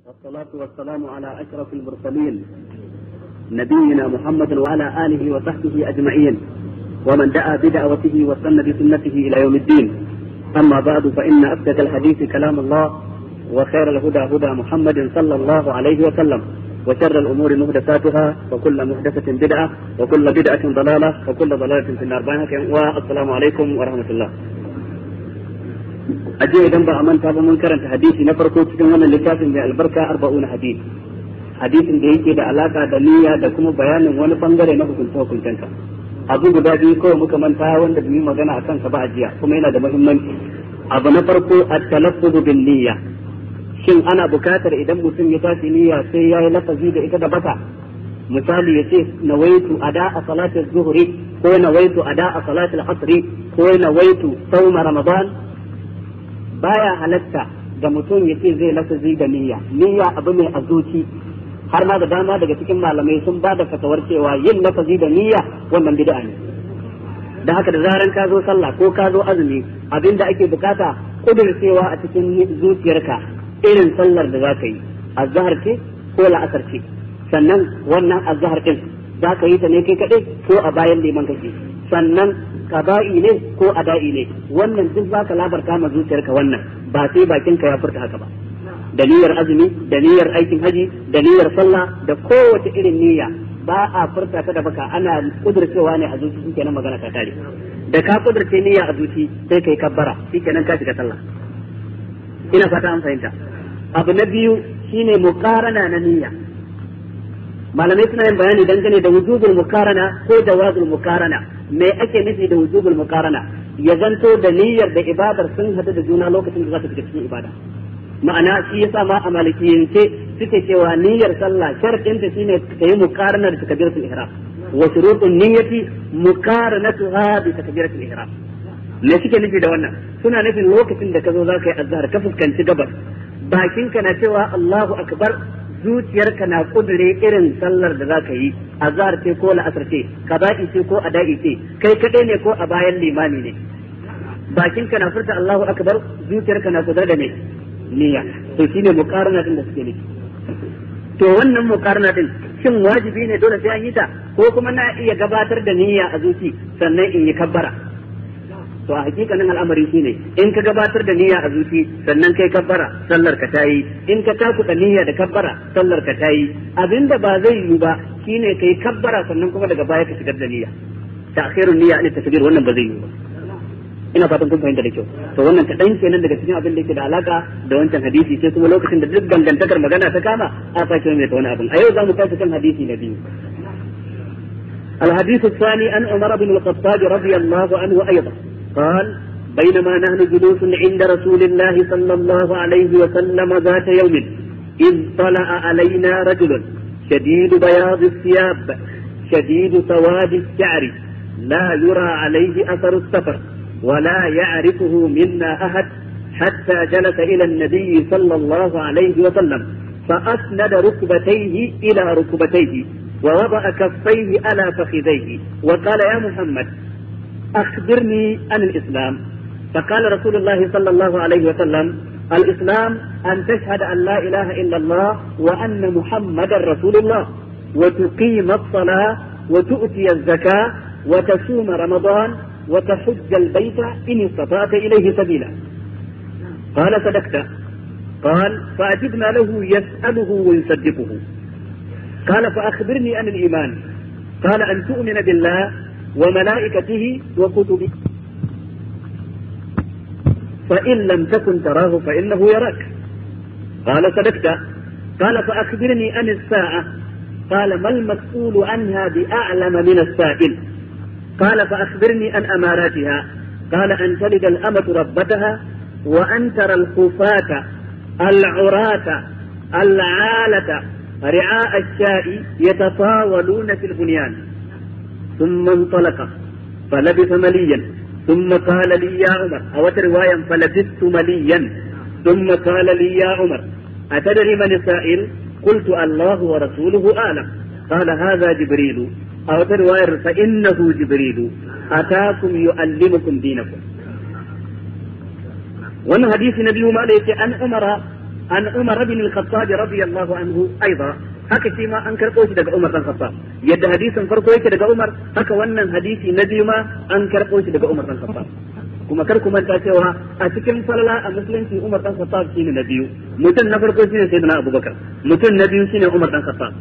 والصلاة والسلام على أشرف المرسلين نبينا محمد وعلى آله وصحبه أجمعين ومن دعا بدعوته واستنى بسنته إلى يوم الدين. أما بعد فإن أصدق الحديث كلام الله وخير الهدى هدى محمد صلى الله عليه وسلم وشر الأمور محدثاتها وكل محدثة بدعة وكل بدعة ضلالة وكل ضلالة في النار. والسلام عليكم ورحمة الله. aje idan ba a manta ba mun karanta hadisi na farko cikin wannan littafin mai albarka 40 hadisi hadisin da yake da alaka da niyya da kuma bayanin wani bangare na hukunta abu guda biyu kawai muka manta wanda bi magana akan sa ba a jiya kuma yana da muhimmanci. Abu na farko at-talaffuz bin niyya, shin ana bukatar idan mutum ya tashi niyya sai yayi lafazi da ita da baka, misali yace nawaitu ada'a salati az-zuhri ko nawaitu ada'a salati al-asri ko nawaitu sawm ramadan. Baya halatta da mutum ya ce zai lafazi da niyya abu ne a zuci, har ma da dama daga cikin malamai sun ba da fatawar cewa yin lafazi da niyya wannan bid'a ne. Da haka da zaran ka zo sallah ko ka zo azumi, abinda ake bukata kudurcewa a cikin zuciyarka irin sallar da zaka yi, azhar ce ko la'asar ce, sannan wannan azhar din zaka yi ta ne kai kadai ko a bayan liman kake, sannan qada'i ne ko ada'i ne, wannan duk zaka labarta ma zuciyarka wannan, ba sai bakinka ya furta haka ba. Da niyyar azumi, da niyyar aikin haji, da niyyar sallah, da kowace irin niyya ba a furta ta da baka, ana kudurcewa ne a zuci, shikenan magana ta tare. Da ka kudurce niyya a zuci sai kai kabbara, shikenan ka shiga sallah. Ina fata an fahimta. Abu na biyu shine muqarana na niyya. Malamai suna yin bayani dangane da wujubul muqarana ko jawazul muqarana. Me ake nufi da wujubul muqarana? Ya zanto da niyyar da ibadar sun hadu da juna lokacin da za ka fita cikin ibada. Ma'ana shi yasa ma a malikiyance suke cewa niyyar sallah sharadin ta shine ka yi muqarana da takbiratul ihram, wa shurutun niyyati muqaranatuha bi takbiratul ihram. Me suke nufi da wannan? Suna nufin lokacin da ka zo za ka yi azhar ka fuskanci gabas, bakinka na cewa Allahu akbar, zuciyarka na kudure irin sallar da za ka yi, azhar ce ko la'asar ce, qada'i ce ko ada'i ce, kai kadai ne ko a bayan limami ne. Bakinka na furta Allahu akbar, zuciyarka na kudure da me? Niyya. To shine muqarana din da suke nufi. To wannan muqarana din shin wajibi ne dole sai an yi ta, ko kuma na iya gabatar da niyya a zuci sannan in yi kabbara? To a hakikanin al'amari shine in ka gabatar da niyya a zuci sannan kai kabbara, sallar ka tayi. In ka takuta niyya da kabbara, sallar ka tayi. Abinda ba zai yi ba shine kai kabbara sannan kuma daga baya ka shigar da niyya. Ta'khirun niyya ne takbir, wannan ba zai yi ba. Ina fatan kun fahimta da kyau. To wannan kadan kenan daga cikin abin da yake da alaka da wancan hadisi, sai kuma lokacin da duk dangantakar magana ta kama a sake mai ta wani abin. A yau za mu tafi kan hadisi na biyu. الحديث الثاني عن عمر بن الخطاب رضي الله عنه أيضا قال: بينما نحن جلوس عند رسول الله صلى الله عليه وسلم ذات يوم إذ طلع علينا رجل شديد بياض الثياب شديد سواد الشعر لا يرى عليه أثر السفر ولا يعرفه منا أحد، حتى جلس إلى النبي صلى الله عليه وسلم فأسند ركبتيه إلى ركبتيه ووضع كفيه على فخذيه وقال: يا محمد أخبرني عن الإسلام. فقال رسول الله صلى الله عليه وسلم: الإسلام أن تشهد أن لا إله إلا الله وأن محمدا رسول الله، وتقيم الصلاة وتؤتي الزكاة وتصوم رمضان وتحج البيت إن استطعت إليه سبيلا. قال: صدقت. قال: فأجبنا له يسأله ويصدقه. قال: فأخبرني عن الإيمان. قال: أن تؤمن بالله وملائكته وكتبه فإن لم تكن تراه فإنه يراك. قال: صدقت. قال: فأخبرني عن الساعة. قال: ما المسؤول عنها بأعلم من السائل. قال: فأخبرني عن أماراتها. قال: أن تلد الأمة ربتها وأن ترى الخفاة العراة العالة رعاء الشاء يتطاولون في البنيان. ثم انطلق فلبث مليا ثم قال لي: يا عمر، أو رواية فلبثت مليا ثم قال لي: يا عمر، أتدري من السائل؟ قلت: الله ورسوله أعلم. قال: هذا جبريل. أو رواية فإنه جبريل أتاكم يعلمكم دينكم. wannan hadisi na biyu ma da yake an Umara an Umar bin al-Khattab radiyallahu anhu aidan haka shi ma an karɓo shi daga Umar dan Khattab yadda hadisin farko yake daga Umar haka wannan hadisi na biyu ma an karɓo shi daga Umar dan Khattab kuma kar ku manta cewa a cikin falala a musulunci Umar dan Khattab shine na biyu mutum na farko shine Sayyidina Abubakar mutum na biyu shine Umar dan Khattab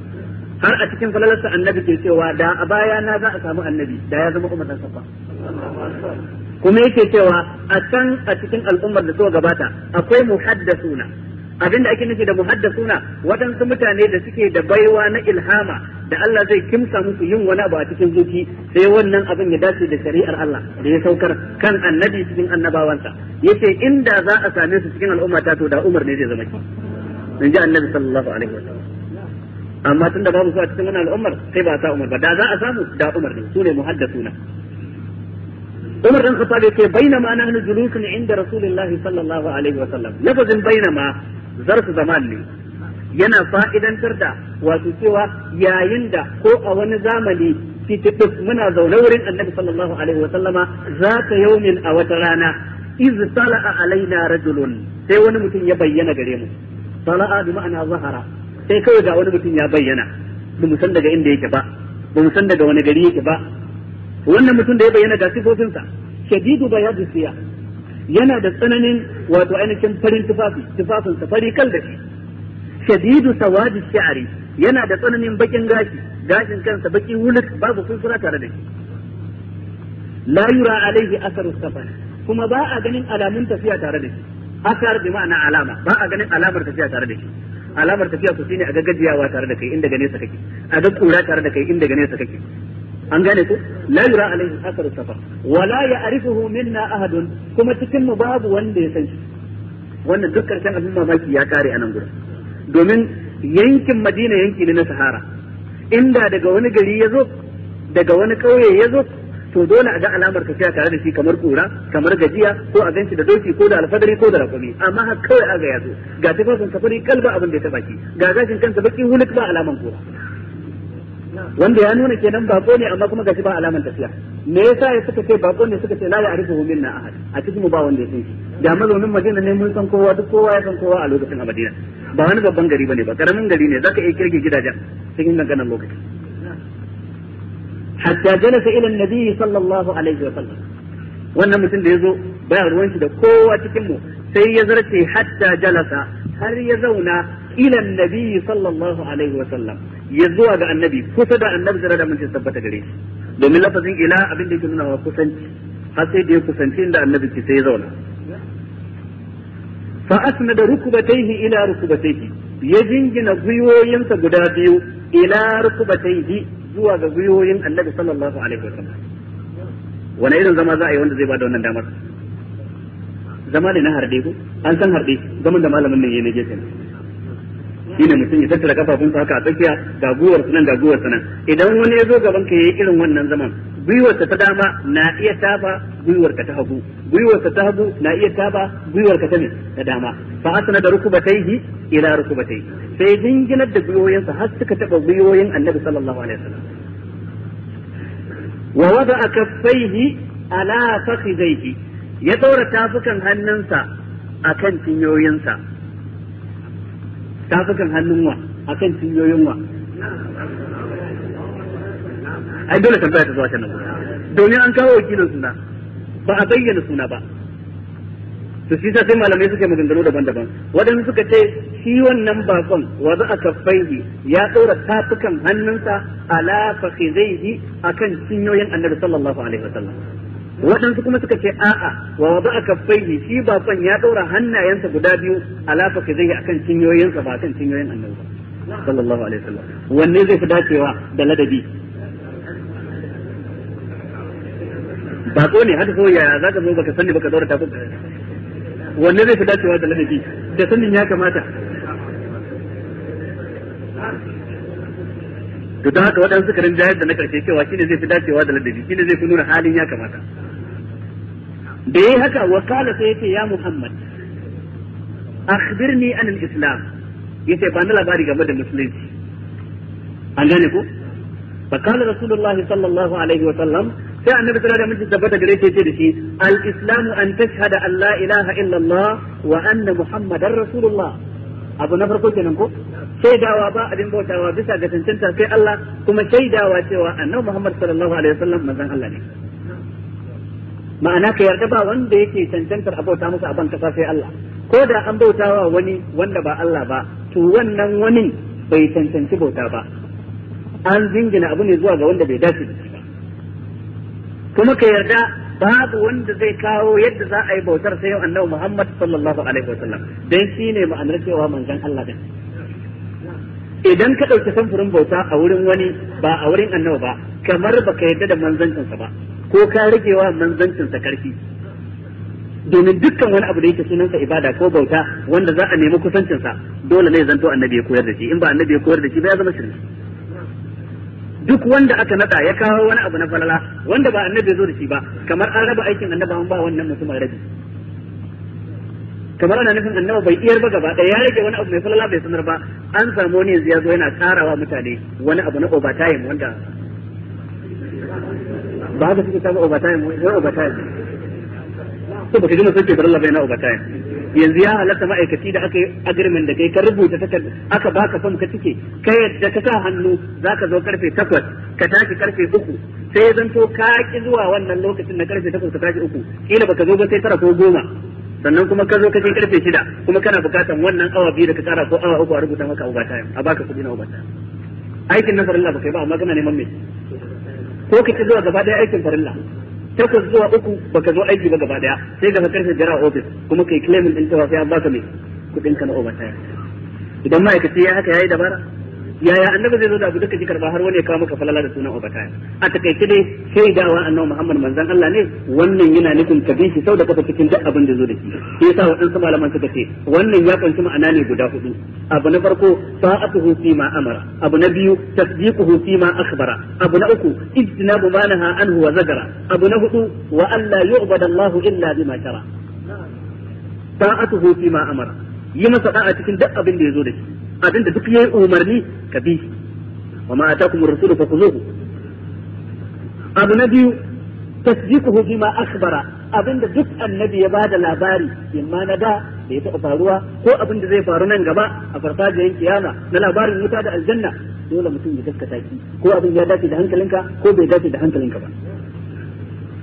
har a cikin falalarsa annabi ke cewa da a baya na za a samu annabi da ya zama Umar dan Khattab kuma yake cewa a can a cikin al'ummar da suka gabata akwai muhaddasuna abinda ake nufi da muhaddasuna waɗansu mutane da suke da baiwa na ilhama da Allah zai kimsa musu yin wani abu a cikin zuci sai wannan abin ya dace da shari'ar Allah da ya saukar kan annabi cikin annabawansa yace inda za a same su cikin al'umma ta to da Umar ne zai zama ki in ji annabi sallallahu alaihi wasallam amma tunda babu su a cikin wannan al'ummar sai ba sa Umar ba da za a samu da Umar ne sune muhaddasuna Umar dan Khattab yace bainama nahnu julusun inda Rasulullahi sallallahu alaihi wasallam lafazin bainama zarf zaman ne yana fa'idantar da wato cewa yayin da ko a wani zamani fitibus muna zaune wurin annabi sallallahu alaihi wa sallama zata yaumin a wata rana iz tala'a alaina rajulun sai wani mutum ya bayyana gare mu tala'a bi ma'ana zahara sai kawai ga wani mutum ya bayyana ba mu san daga inda yake ba ba mu san daga wani gari yake ba wannan mutum da ya bayyana ga sifofinsa shadidu bayadu siya yana da tsananin wato ainihin farin tufafin fari kal da shi shadidu sawadi shi'ari yana da tsananin bakin gashin kansa baki wuluk babu kunsura tare da shi la yura alaihi asaru safar kuma ba a ganin alamun tafiya tare da shi asar bi ma'ana alama ba a ganin alamar tafiya tare da shi alamar tafiya ku shine a ga gajiyawa tare da kai inda gane sa kake a ga kura tare da kai inda gane sa kake an gane ku la yura alaihi asaru safar wala ya'rifuhu minna ahadun kuma cikin mu babu wanda ya san shi wannan duk karshen abin mamaki ya kare a nan gurin domin yankin Madina yanki ne na Sahara inda daga wani gari ya zo daga wani kauye ya zo to dole a ga alamar tafiya tare da shi kamar kura kamar gajiya ko a ganci da doki ko da alfadari ko da rakumi amma har kawai aga ya zo ga tafafin safari kalba abin da ya taba ki ga gashin kansa baki huluk ba alaman kura wanda ya nuna kenan bako ne amma kuma gashi ba alaman tafiya me yasa ya suka ce bako ne suka ce la ya'rifuhu minna ahad a cikin mu ba wanda ya san shi da mazaunin Madina ne mun san kowa duk kowa ya san kowa a lokacin a Madina ba wani babban gari bane ba karamin gari ne zaka iya kirge gidajen cikin danganan lokaci hatta jalasa ila annabi sallallahu alaihi wa sallam wannan mutum da yazo baya ruwan shi da kowa cikin mu sai ya zarce hatta jalasa har ya zauna ila annabi sallallahu alaihi wa sallam ya zuwa ga annabi kusa da annabi da mun tabbata gare shi domin lafazin ila abin da yake nuna wa kusanci har sai da ya kusanci inda annabi ke sai ya zauna fa asnada rukubatayhi ila rukubatayhi ya jingina gwiwoyinsa guda biyu ila rukubatayhi zuwa ga gwiwoyin annabi sallallahu alaihi wasallam wani irin zama za a yi wanda zai bada wannan damar zama ne na harde ko an san harde zaman da malamin nan yayin gefe shine mutum ya tattara kafafunsa haka a tsakiya ga guwar sunan ga guwar sunan idan wani ya zo gaban ka yayi irin wannan zaman gwiwarsa ta dama na iya taba gwiwarka ta hagu gwiwarsa ta hagu na iya taba gwiwarka ta ta dama fa asna da rukubatayhi ila rukubatayhi sai dinginar da gwiwoyinsa har suka taba gwiwoyin annabi sallallahu alaihi wasallam wa wada'a kaffaihi ala fakhidayhi ya daura tafukan hannunsa akan cinyoyinsa tafukan hannun wa akan cinyoyin wa ai dole tambaya ta zuwa can domin an kawo wakilin suna ba a bayyana suna ba to shi sai malamai suke maganganu daban-daban wadanda suka ce shi wannan bakon wa za a kaffaihi ya ɗora tafukan hannunsa ala fakhidaihi akan cinyoyin annabi sallallahu alaihi wasallam wadansu kuma suka ce a'a wa za a kaffaihi shi bakon ya ɗora hannayensa guda biyu ala fakhidaihi akan cinyoyinsa ba akan cinyoyin annabi sallallahu alaihi wasallam wanne zai fi dacewa da ladabi bako ne haka so ya zaka zo baka sani baka daura tafi wanne zai fi dacewa da ladabi da sanin ya kamata to da haka wadansu karin jayar da na karshe cewa shine zai fi dacewa da ladabi shine zai fi nuna halin ya kamata da yayi haka wakala sai yace ya Muhammad akhbirni an al-islam yace ba na labari game da musulunci an gane ko فقال رسول الله صلى الله عليه وسلم sai annabi sallallahu alaihi wasallam tabbata gare shi da shi al-islamu an tashhada an la ilaha illa Allah wa anna muhammadar rasulullah abu na farko kenan ko shaidawa ba abin bautawa bisa ga cancanta sai Allah kuma shaidawa cewa annabi Muhammad sallallahu alaihi wasallam manzon Allah ne ma'ana ka yarda ba wanda yake cancantar abauta masa a ban kasa sai Allah ko da an bautawa wani wanda ba Allah ba to wannan wani bai cancanci bauta ba an jingina abu ne zuwa ga wanda bai dace da shi ba kuma ka yarda babu wanda zai kawo yadda za a yi bautar sai annabi Muhammad sallallahu alaihi wasallam dan shine ma'anar cewa manzon Allah din idan ka dauki samfurin bauta a wurin wani ba a wurin annabi ba kamar baka yarda da manzancinsa ba ko ka rigewa manzancinsa karfi domin dukkan wani abu da yake sunansa ibada ko bauta wanda za a nemi kusancinsa dole ne zanto annabi ya koyar da shi in ba annabi ya koyar da shi ba ya zama shirki duk wanda aka nada ya kawo wani abu na falala wanda ba annabi ya zo da shi ba kamar an raba aikin annabi an ba wannan mutumin rabi kamar ana nufin annabi bai iyar ba gaba ɗaya ya rage wani abu mai falala bai sanar ba an samu wani yanzu ya zo yana karawa mutane wani abu na overtime wanda ba haka suke samu overtime wai overtime to baka ji mun sace baralla bai na overtime yanzu ya halatta ma'aikaci da aka yi agreement da kai ka rubuta takarda aka baka fam ka cike kai yadda ka sa hannu zaka zo karfe 8 ka tashi karfe 3 sai zanto ka ki zuwa wannan lokacin na karfe 8 ka tashi 3 kila baka zo ba sai 9 ko 10 sannan kuma ka zo ka je karfe 6 kuma kana bukatan wannan awa 2 da ka tsara ko awa 3 a rubuta maka overtime a baka kudi na overtime aikin na farilla baka yi ba amma kana neman me ko ka ci zuwa gaba daya aikin farilla 8 zuwa 3 baka zo aiki ba gaba daya sai ga karfe jira office kuma kai claiming din cewa sai an baka me kudin ka na overtime idan ma'aikaci ya haka yayi dabara yaya annabi zai zo da abu duka ji karba har wani ya kawo maka falala da sunan overtime a takaice dai shaidawa annabi Muhammad manzon Allah ne wannan yana nufin ka bi shi sau da kafa cikin duk abin da zo da shi sai yasa wadansu malaman suka ce wannan ya kunshi ma'ana ne guda 4 abu na farko sa'atuhu fi ma amara abu na biyu tasdiquhu fi ma akhbara abu na uku ijtinabu ma naha anhu wa zagara abu na 4 wa alla yu'bada Allahu illa bima shara sa'atuhu fi ma amara yi masa da'a cikin duk abin da ya zo da shi abinda duk yayi umarni ka bi wa ma atakum ar-rasul fakhuzuhu abu na biyu tasdiquhu bima akhbara abinda duk annabi ya bada labari imma na da ya taɓa faruwa ko abinda zai faru nan gaba a farfajiyar kiyama na labarin wuta da aljanna dole mutum ya gaskata shi ko abin ya dace da hankalinka ko bai dace da hankalinka ba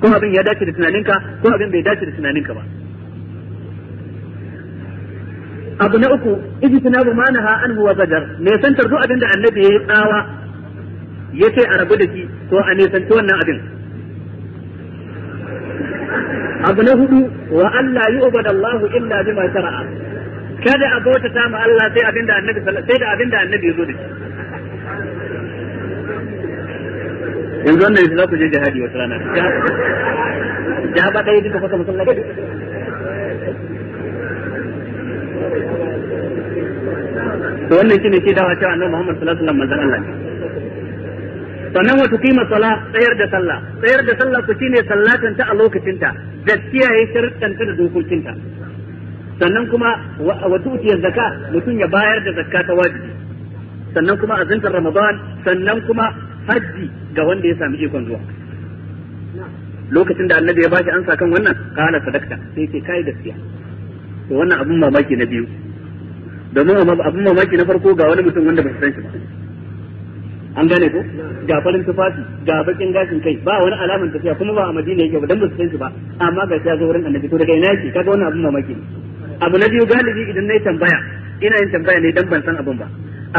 ko abin ya dace da tunaninka ko abin bai dace da tunaninka ba abu na uku ijtinabu ma naha anhu wa zajar ne santar duk abin da annabi yayi tsawa yace a rabu da shi to a ne sanci wannan abin abu na hudu wa alla yu'badu Allahu illa bima shara'a kada a bauta ta ma Allah sai abin da annabi sai da abin da annabi ya zo da shi yanzu wannan yanzu za ku je jihadi wata rana ja ba dai duka fasa musallaci to wannan shine ke dawa cewa annabi Muhammad sallallahu alaihi wasallam manzon Allah ne sannan wa tuqima salat tsayar da sallah ku shine sallatan ta a lokacin ta da kiyaye sharuɗan ta da dokokin ta sannan kuma wa tu'ti zakka mutum ya bayar da zakka ta wajibi sannan kuma azantar Ramadan sannan kuma haji ga wanda ya sami ikon zuwa lokacin da annabi ya bashi ansa kan wannan kana sadakta sai ce kai gaskiya to wannan abun mamaki na biyu domin abin mamaki na farko ga wani mutum wanda bai san shi ba an gane ko ga farin tufafi ga bakin gashin kai ba wani alaman tafiya kuma ba a Madina yake ba dan ba su san shi ba amma ga ya zo wurin annabi to daga ina yake kaga wannan abin mamaki ne abu na biyu galibi idan nayi tambaya ina yin tambaya ne dan ban san abin ba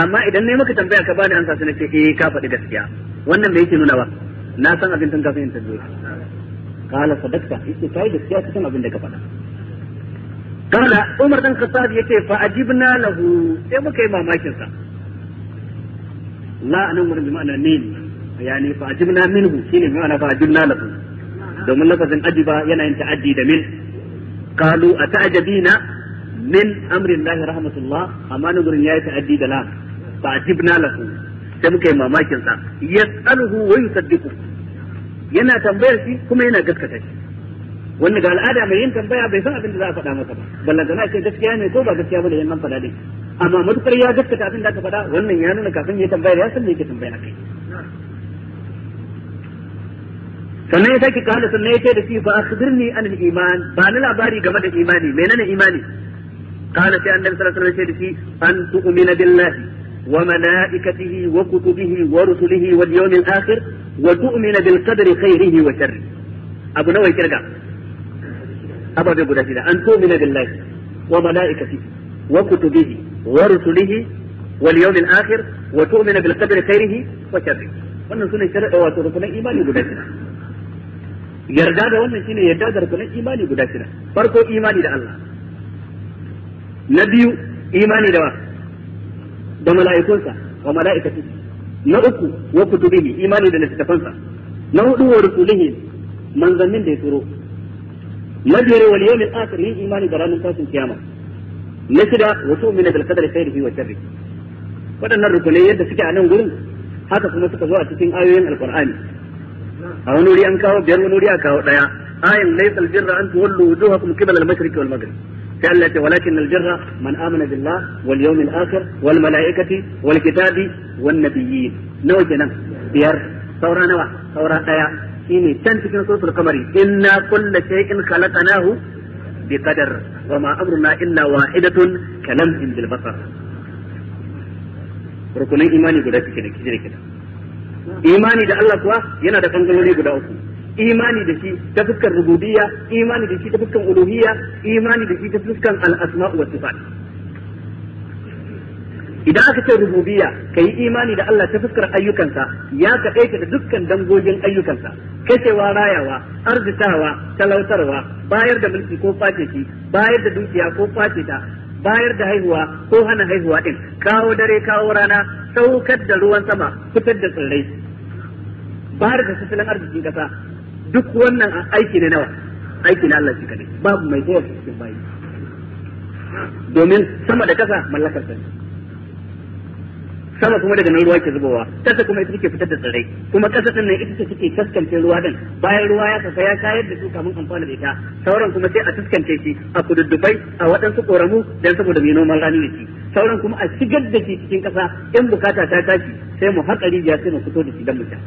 amma idan nayi maka tambaya ka bani ansa sai nace ka faɗi gaskiya wannan me yake nuna ba na san abin tun kafin in tambaye kala sadaqta yace kai gaskiya cikin abin da ka faɗa kala Umar dan Khattab yace fa ajibna lahu sai muka yi mamakin sa la anan wurin ma'ana ne yani fa ajibna minhu shine ma'ana fa ajibna lahu domin lafazin ajiba yana yin ta'addi da min qalu ata'jabina min amri Allah rahmatullah amma nazurin yayi ta'addi da la fa ajibna lahu sai muka yi mamakin sa yas'aluhu wa yusaddiqu yana tambayar shi kuma yana gaskata shi wanda ga al'ada mai yin tambaya bai san abin da za a faɗa masa ba ballan kana ce gaskiya ne ko ba gaskiya ba da yan faɗa din amma matukar ya gaskata abin da aka faɗa wannan ya nuna kafin ya tambaya ya san me yake tambaya kai sannan ya sake kala sannan ya ce da shi fa akhbirni an al-iman ba ni labari game da imani menene imani قال في النبي صلى الله عليه وسلم أن تؤمن بالله وملائكته وكتبه ورسله واليوم الآخر وتؤمن بالقدر خيره وشره. أبو نووي كرجع أبو بيقول أن تؤمن بالله وملائكته وكتبه ورسله واليوم الآخر وتؤمن بالقدر خيره وشره. wannan sune shari'a wato rukunin imani guda shida. Yarda da wannan shine yarda da rukunin imani guda shida. Farko imani da Allah. Na biyu imani da mala'ikunsa wa mala'ikatihi. Na uku wa kutubihi, imani da littattafansa. Na hudu wa rusulihi, manzannin da ya turo. Na biyar wal yawmil akhir, yin imani da ranar tashin kiyama. Na shida wa tu'minu bil qadri khairihi wa sharrihi. Waɗannan rukunai yadda suke a nan gurin haka kuma suka zo a cikin ayoyin alqur'ani. A wani wuri an kawo biyar, wani wuri aka kawo daya. Ayin laysal birra an tuwallu wujuhakum qibala al-mashriqi wal maghrib. sai Allah ya ce walakin al-birra man amana billah wal yawmil akhir wal malaikati wal kitabi wan nabiyyin. Nawa kenan? Biyar. Saura nawa? Saura daya. Shine can cikin suratul qamari, inna kulla shay'in khalaqnahu biqadar wa ma amruna illa wahidatun kalamhin bil basar. Rukunin imani guda suke da kida. Imani da Allah kuwa yana da bangarori guda uku. Imani da shi ta fuskar rububiyya, imani da shi ta fuskar uluhiyya, imani da shi ta fuskar al-asma' wa sifat. Idan aka ce rububiyya, kai imani da Allah ta fuskar ayyukansa, ya kaɗaita da dukkan dangogin ayyukansa, kashewa, rayawa, arzikawa, talautarwa, bayar da mulki ko face shi, bayar da dukiya ko face ta, bayar da haihuwa ko hana haihuwa din, kawo dare kawo rana, saukar da ruwan sama, fitar da tsirrai, bayar da tattalin arzikin kasa, duk wannan aiki ne nawa? Aiki na Allah shi kadai, babu mai kowa cikin bayi. Domin sama da kasa mallakar sa, sama kuma daga nan ruwa ke zubowa, kasa kuma ita take fitar da tsirrai, kuma kasa din nan ita ce take taskance ruwa din, bayan ruwa ya tafi ya kayar da su kamun amfana da ita, sauran kuma sai a taskance shi a kududdubai a waɗansu koramu dan saboda mai noman rani ne shi, sauran kuma a shigar da shi cikin kasa in bukata ta tashi sai mu haƙa rijiya sai mu fito da shi dan mu sha.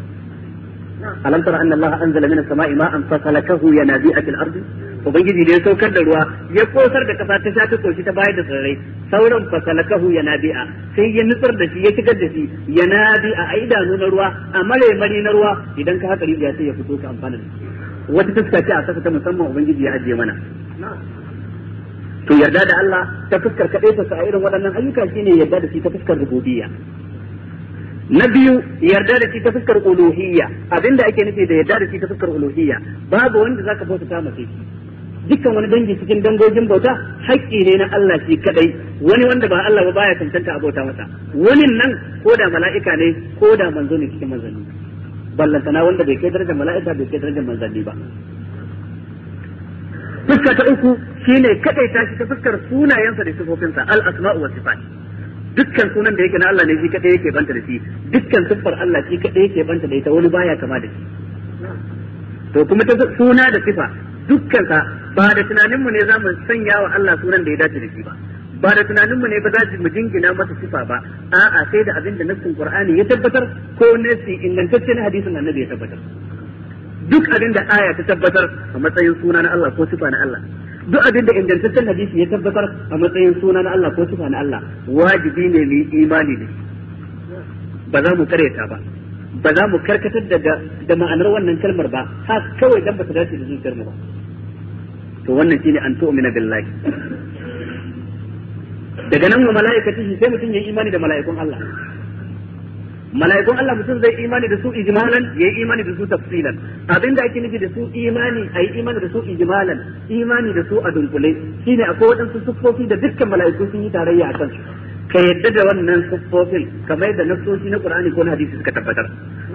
Alam tara anna Allah anzala minas sama'i ma'an fasalakahu yanabi'a fil ardi. Ubangiji da ya saukar da ruwa ya kosar da kasa ta sha ta koshi ta bayar da tsirrai, sauran fasalakahu yanabi'a sai ya nutsar da shi ya shigar da shi yanabi'a a idanu na ruwa a mare na ruwa, idan ka haka rijiya sai ya fito ka amfana da shi. Wata taska ce a saka ta musamman Ubangiji ya ajiye mana. To yarda da Allah ta fuskar kaɗai ta a irin waɗannan ayyuka shine yarda da shi ta fuskar rububiyya. Na biyu yarda da shi ta fuskar uluhiyya. Abinda ake nufi da yarda da shi ta fuskar uluhiyya, babu wanda zaka bauta ta mace shi. Dukkan wani dangi cikin dangogin bauta haƙƙi ne na Allah shi kadai, wani wanda ba Allah ba baya cancanta a bauta masa. Wani nan ko da mala'ika ne ko da manzo ne cikin manzanni, ballantana wanda bai kai darajar mala'ika bai kai darajar manzanni ba. Fuska ta uku shine kadai ta shi ta fuskar sunayensa da sifofinsa, al-asma'u wa sifat. Dukkan sunan da yake na Allah ne shi kadai yake banta da shi, dukkan siffar Allah shi kadai yake banta da ita, wani baya kama da shi. To kuma ta suna da sifa dukkansa ba da tunaninmu ne za mu sanya wa Allah sunan da ya dace da shi ba da tunaninmu ne ba za mu jingina masa sifa ba, a'a sai da abin da nassin Qur'ani ya tabbatar ko nassi ingantacce na hadisin Annabi ya tabbatar. Duk abin da aya ta tabbatar a matsayin suna na Allah ko sifa na Allah, duk abin da ingantaccen hadisi ya tabbatar a matsayin suna na Allah ko sifa na Allah, wajibi ne mu yi imani da shi, ba za mu karyata ba za mu karkatar da ma'anar wannan kalmar ba, ha kawai dan ba ta dace da zuciyar mu ba. To wannan shine an tu'mina billahi. Daga nan wa mala'ikatihi sai mutum yayi imani da mala'ikun Allah. Mala'ikun Allah mutum zai imani da su ijmalan, yayi imani da su tafsilan. Abinda ake nufi da su imani, ayi imani da su ijmalan, imani da su a dunkule, shine akwai waɗansu siffofi da dukkan mala'iku sun yi tarayya a kansu. Ka yadda da wannan siffofin kamar da nassoshi na Qur'ani ko na hadisi suka tabbatar.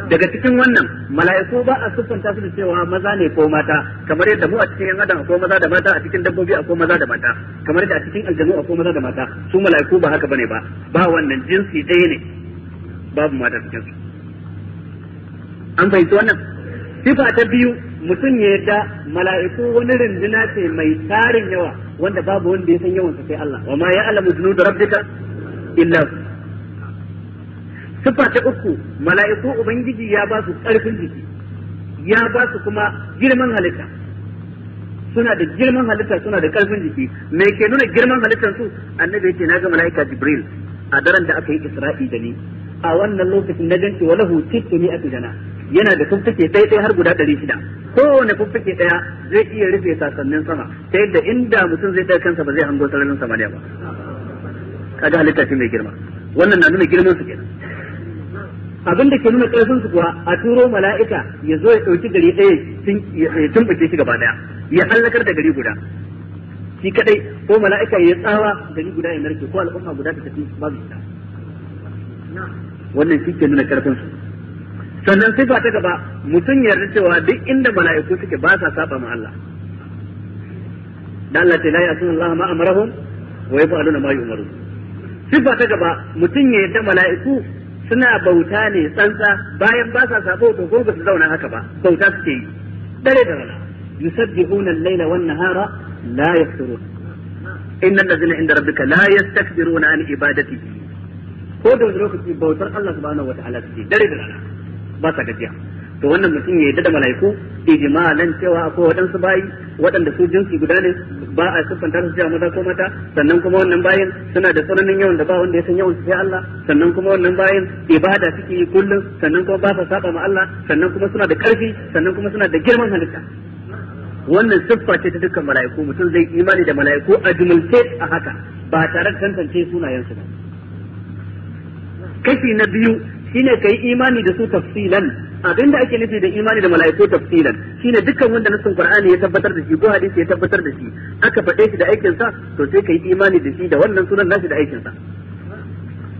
Daga cikin wannan mala'iku ba a siffanta su da cewa maza ne ko mata, kamar yadda mu a cikin yan adam akwai maza da mata, a cikin dabbobi akwai maza da mata, kamar yadda a cikin aljanu akwai maza da mata. Su mala'iku ba haka bane ba wannan jinsi ɗaya ne, babu mata cikin su. An fahimci wannan? Sifa ta biyu, mutum ya yadda mala'iku wani runduna ce mai tarin yawa wanda babu wanda ya san yawan sa sai Allah. Wa ma ya'lamu junuda rabbika illa. Sifa ta uku, mala'iku Ubangiji ya ba su ƙarfin jiki, ya ba su kuma girman halitta, suna da girman halitta suna da karfin jiki. Me ke nuna girman halittar su? Annabi yace na ga malaika Jibril a daren da aka yi Isra'i da ni, a wannan lokacin na ganci walahu tittuni atujana, yana da fuffuke ɗaya har guda 600. Kowane fuffuke ɗaya zai iya rufe sasannin sama ta yadda inda mutum zai ɗaga kansa ba zai hango sararin samaniya ba. Kaga halitta ce mai girma. Wannan na nuna girman su kenan. Abin da ke nuna ƙarfin su kuwa a turo mala'ika ya zo ya ɗauki gari ɗaya ya tumɓuke shi gaba ɗaya, ya hallakar da gari guda shi kadai, ko mala'ika ya tsawa gari guda ya narke, ko al'umma guda ta tafi babu ita. Wannan shi ke nuna ƙarfin su. Sannan sifa ta gaba, mutum ya yarda cewa duk inda mala'iku suke ba sa saba ma Allah. Dan Allah ta la ya'tuna Allah ma amarahum wa yaf'aluna ma yu'marun. Sifa ta gaba, mutum ya yarda mala'iku suna bauta ne tsantsa, bayan ba sa sabo to ko ba su zauna haka ba, bauta suke yi dare da rana. Yusabbihuna al-laila wan-nahara la yafturun. Innal ladzina inda rabbika la yastakbiruna an ibadatihi. Ko da lokaci bautar Allah subhanahu wa ta'ala suke dare da rana, ba sa gajiya. To wannan mutum ya yarda da mala'iku ijmalan cewa akwai waɗansu bayi waɗanda su jinsi guda ne, ba a siffanta su cewa maza ko mata, sannan kuma wannan bayin suna da tsananin yawan da ba wanda ya san yawan su sai Allah, sannan kuma wannan bayin ibada suke yi kullum, sannan kuma ba sa saba ma Allah, sannan kuma suna da ƙarfi, sannan kuma suna da girman halitta. Wannan siffa ce ta dukkan mala'iku, mutum zai imani da mala'iku a jumulce a haka ba tare da tantance sunayensu ba. Kashi na biyu shine kai imani da su tafsilan. Abinda ake nufi da imani da mala'iku tafsilan shine dukkan wanda nasin Qur'ani ya tabbatar da shi ko hadisi ya tabbatar da shi, aka faɗe shi da aikin sa, to sai kai imani da shi da wannan sunan nashi da aikin sa.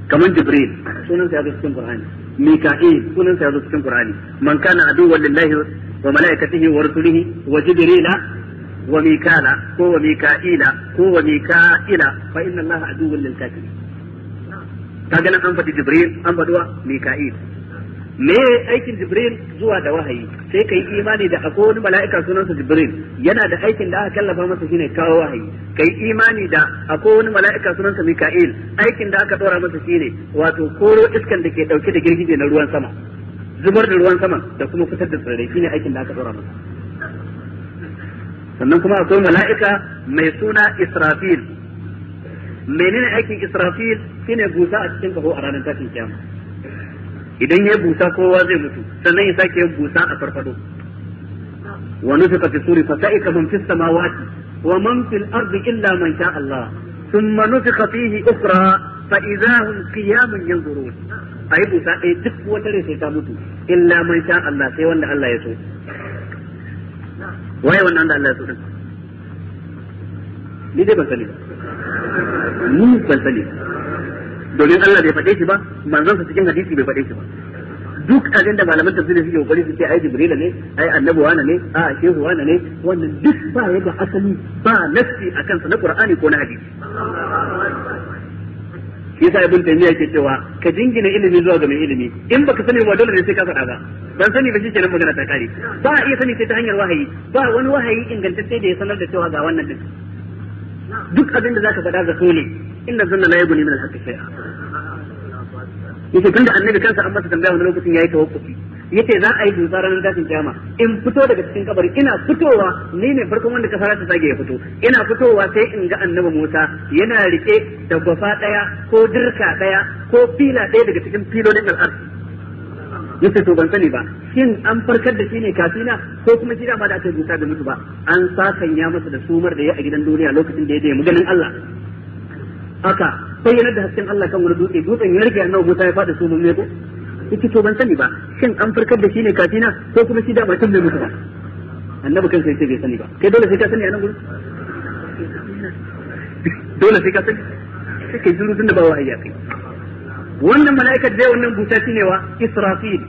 Kaman Jibril sunan sa ya zo cikin Qur'ani, Mika'il sunan sa ya zo cikin Qur'ani, man kana aduwwan lillahi wa malaikatihi wa rusulihi wa Jibrila wa Mikala ko wa Mika'ila ko wa Mika'ila fa inna Allaha aduwwun lil kafirin. Kaga nan an faɗi Jibril, an faɗi wa Mika'il. Me aikin Jibril? Zuwa da wahayi. Sai kai imani da akwai wani mala'ika sunansa Jibril, yana da aikin da aka kallafa masa shine kawo wahayi. Kai imani da akwai wani mala'ika sunansa Mika'il, aikin da aka dora masa shine wato koro iskan da ke dauke da girgije na ruwan sama, zubar da ruwan sama da kuma fitar da tsirrai, shine aikin da aka dora masa. Sannan kuma akwai mala'ika mai suna Israfil. Menene aikin Israfil? Shine busa a cikin kaho a ranar tashin kiyama. Idan ya busa kowa zai mutu, sannan ya sake yin busa a farfado. Wa nufiqa fi suri fa sa'ika man fis samawati wa man fil ardi illa man sha Allah. Thumma nufiqa fihi ukhra fa idha hum qiyamun yanzurun. Ai busa ɗaya duk wata rai sai ta mutu illa man sha Allah, sai wanda Allah ya so. Waye wannan da Allah ya so din? Ni dai ban sani ba. Ni ban sani ba. Domin Allah bai faɗe shi ba, manzon sa cikin hadisi bai faɗe shi ba. Duk abin da malaman tafsiri suke kokari su ce ai Jibril ne, ai annabi wane ne, a shehu wane ne, wannan duk ba ya da asali, ba nassi akan sa na Qur'ani ko na hadisi. Shi yasa Ibn Taymiyyah ke cewa ka jingina ilimi zuwa ga mai ilimi, in baka sani ba dole ne sai ka faɗa ba. Ban sani ba shi kenan magana ta kare. Ba a iya sani sai ta hanyar wahayi, ba wani wahayi ingantacce da ya sanar da cewa ga wannan din. Duk abin da zaka faɗa ga sole, inna zanna la yughni min al-haqqi shay'a. Yace tunda annabi kansa an masa tambaya wani lokacin yayi tawaffufi, yace za a yi dusa ranar tashin kiyama, in fito daga cikin kabari, ina fitowa ni ne farkon wanda kasara ta sage ya fito, ina fitowa sai in ga annabi Musa yana rike da gwafa daya ko dirka daya ko fila daya daga cikin filolin al'arsh. Yace to ban sani ba, shin an farkar da shi ne kafina ko kuma shi dama da aka dusa da mutu ba, an sakanya masa da sumar da ya a gidan duniya lokacin da ya je maganin Allah. Aka bayyana da hasken Allah kan wani dutse, dutsen ya rike annabi Musa ya fada sumun ne ko? Yace to ban sani ba, shin an farkar da shi ne kafina ko kuma shi dama tun bai mutu ba? Annabi kansa yace bai sani ba. Kai dole sai ka sani a nan gurin? Dole sai ka sani. Sai kai juru tunda ba wahayi kai. Wannan mala'ikar da wannan buta shine wa Israfil.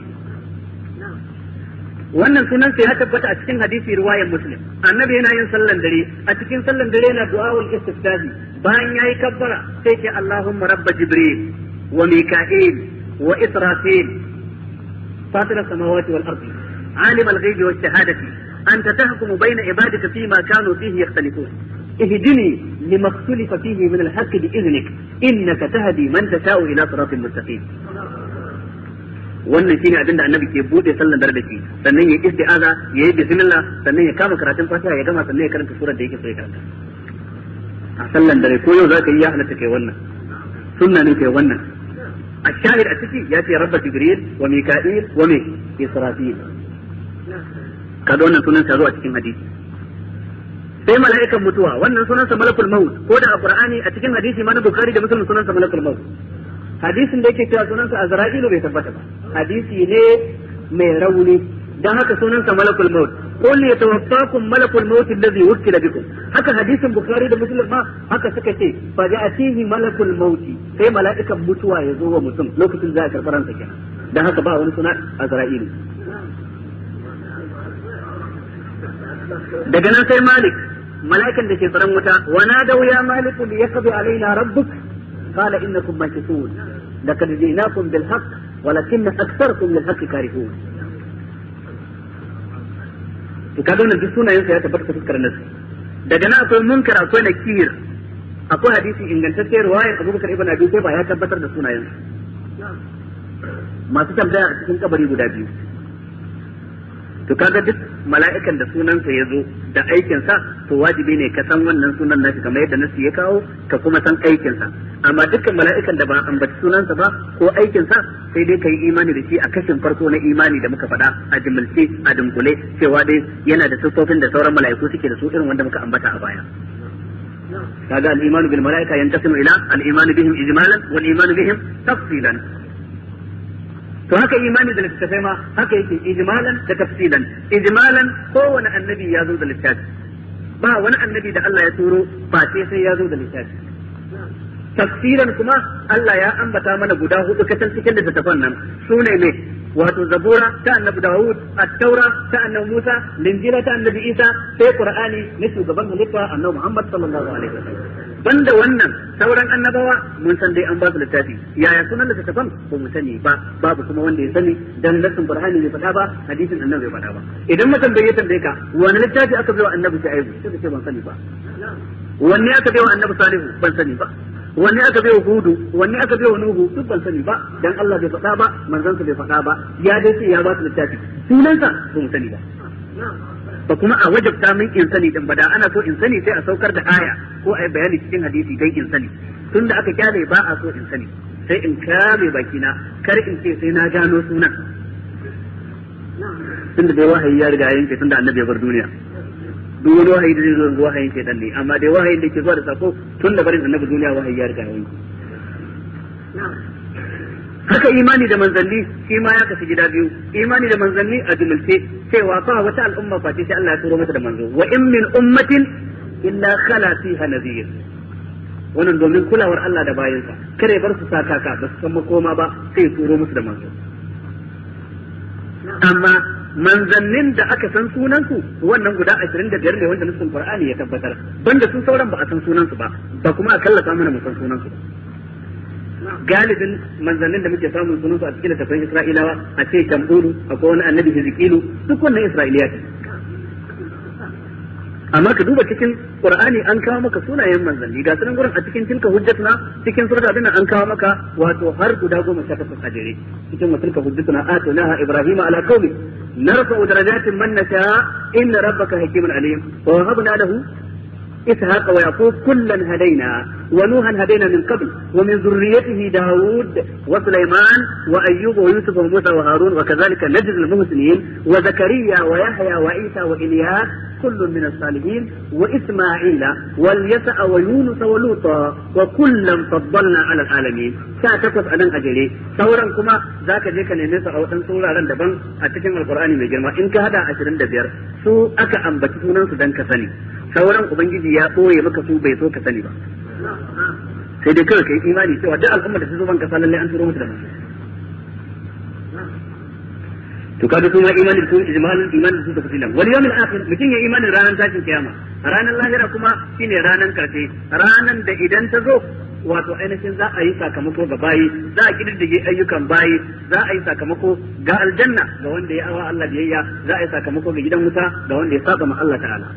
Wannan sunan sai ya tabbata a cikin hadisi riwayar Muslim. Annabi yana yin sallan dare, a cikin sallan dare yana du'aul istiftahi. Bayan yayi kabbara sai ce Allahumma rabb Jibril wa Mika'il wa Israfil fatir as-samawati wal ardi alim al-ghaybi wash shahadati anta tahkumu bayna ibadika fima kanu fihi yakhtalifun اهدني لما اختلف فيه من الحق بإذنك إنك تهدي من تشاء إلى صراط مستقيم. wannan shine abin da annabi ke bude sallan dare da shi sannan ya isti'aza ya yi bismillah sannan ya kama karatun fatiha ya gama sannan ya karanta surar da yake so ya karanta a sallan dare ko yau zaka yi ya halatta kai wannan sunna ne kai wannan الشاهد أتكي يأتي رب جبريل وميكائيل إسرافيل كذا سنن سازو أتكين حديث sai mala'ikan mutuwa wannan sunansa malakul maut ko da alqur'ani a cikin hadisi ma na bukhari da muslim sunansa malakul maut hadisin da yake cewa sunansa azra'ilu bai tabbata ba hadisi ne mai rauni dan haka sunansa malakul maut qul yatawaffakum malakul maut alladhi wukila bikum haka hadisin bukhari da muslim ma haka suka ce fa ja'atihi malakul maut sai mala'ikan mutuwa ya zo wa mutum lokacin da ya karɓi ransa kenan dan haka ba wani suna azra'ilu daga nan sai malik mala'ikan da ke tsaron wuta wa nadaw ya malik li yaqdi alaina rabbuk qala innakum makithun laqad ji'nakum bil haqq walakinna aktharakum lil haqq karihun to kaga wannan duk sunayen sa ya tabbata ta fuskar nasu daga nan akwai munkar akwai nakir akwai hadisi ingantacce riwayar Abubakar ibn Abi Shayba ya tabbatar da sunayen masu tambaya a cikin kabari guda biyu to kaga duk mala'ikan da sunansa ya zo da aikinsa to wajibi ne ka san wannan sunan nashi kamar yadda nasu ya kawo ka kuma san aikinsa amma dukkan mala'ikan da ba ambaci sunansa ba ko aikinsa sai dai ka yi imani da shi a kashin farko na imani da muka faɗa a jimilce a dunkule cewa dai yana da siffofin da sauran mala'iku suke da su irin wanda muka ambata a baya kaga al-imanu bil mala'ika yantasimu ila al-imanu bihim ijmalan wal imanu bihim tafsilan to haka imani da littattafai ma haka yake ijmalan da tafsilan ijmalan kowane annabi ya zo da littafi ba wani annabi da Allah ya turo ba sai ya zo da littafi tafsilan kuma Allah ya ambata mana guda hudu kacal cikin littattafan nan sune ne wato zabura ta annabi Dawud at-taura ta annabi Musa linjila ta annabi Isa sai qur'ani na shugaban halitta annabi Muhammad sallallahu alaihi wasallam banda wannan sauran annabawa mun san dai an ba su littafi yaya sunan littafin ba mu sani ba babu kuma wanda ya sani dan nassin qur'ani bai faɗa ba hadisin annabi bai faɗa ba idan mutum bai tambaye ka wani littafi aka bai wa annabi Shu'aibu sai ka ce ban sani ba wanne aka bai wa annabi Salihu ban sani ba wanne aka bai wa Hudu wanne aka bai wa Nuhu duk ban sani ba dan Allah bai faɗa ba manzon sa bai faɗa ba ya dai ce ya ba su littafi sunansa ba mu sani ba ba kuma a wajabta min in sani din ba da ana so in sani sai a saukar da aya ko a yi bayani cikin hadisi dan in sani tunda aka kyale ba a so in sani sai in kame bakina kar in ce sai na gano sunan tunda dai wahayi ya riga yanke tunda annabi ya bar duniya duk wani wahayi da zai zo wahayin shaitan ne amma dai wahayin da ke zuwa da sako tun da barin annabi duniya wahayi ya riga yanke haka imani da manzanni shi ma ya kasu gida biyu imani da manzanni a jumulce cewa ba wata al'umma face sai Allah ya turo mata da manzo wa in min ummatin illa khala fiha nadhir wannan domin kulawar Allah da bayansa kare bar su sakaka ba su san makoma ba sai turo musu da manzo amma manzannin da aka san sunansu wannan guda 25 ne wanda nufin Qur'ani ya tabbatar banda su sauran ba a san sunansu ba kuma a kallafa mana mu san sunansu galibin manzannin da muke samun sunansu a cikin littafin Isra'ilawa a ce Tambulu akwai wani annabi Hizkilu duk wannan Isra'iliya ce amma ka duba cikin Qur'ani an kawo maka sunayen manzanni ga sunan gurin a cikin tilka hujjatuna cikin suratul abin an kawo maka wato har guda 18 a jere cikin tilka hujjatuna atanaha ibrahima ala qaumi narfa'u darajatin man nasha inna rabbaka hakimun alim wa wahabna lahu إسحاق ويعقوب كلا هدينا ونوحا هدينا من قبل ومن ذريته داود وسليمان وأيوب ويوسف وموسى وهارون وكذلك نجزي المحسنين وزكريا ويحيى وعيسى وإلياس كل من الصالحين وإسماعيل واليسع ويونس ولوطا وكلا فضلنا على العالمين ساتكف أن أجلي ثورا كما ذاك ذيك الناس أو أن سورة لندبن أتكلم القرآن من جرما إنك هذا 25 سو أكا أنبتسونا سدن كثني sauran ubangiji ya ɓoye maka su bai so ka sani ba sai dai kawai kai imani cewa duk al'umma da su zo ban kasa lalle an turo musu da musu to kaga kuma imani da su ijmalin imani da su tafsilan wal yawmil akhir mutum ya imani ranar tashin kiyama ranar lahira kuma shine ranar karshe ranar da idan ta zo wato ainihin za a yi sakamako ga bayi za a kididdige ayyukan bayi za a yi sakamako ga aljanna ga wanda ya awa Allah biyayya za a yi sakamako ga gidan wuta ga wanda ya saba ma Allah ta'ala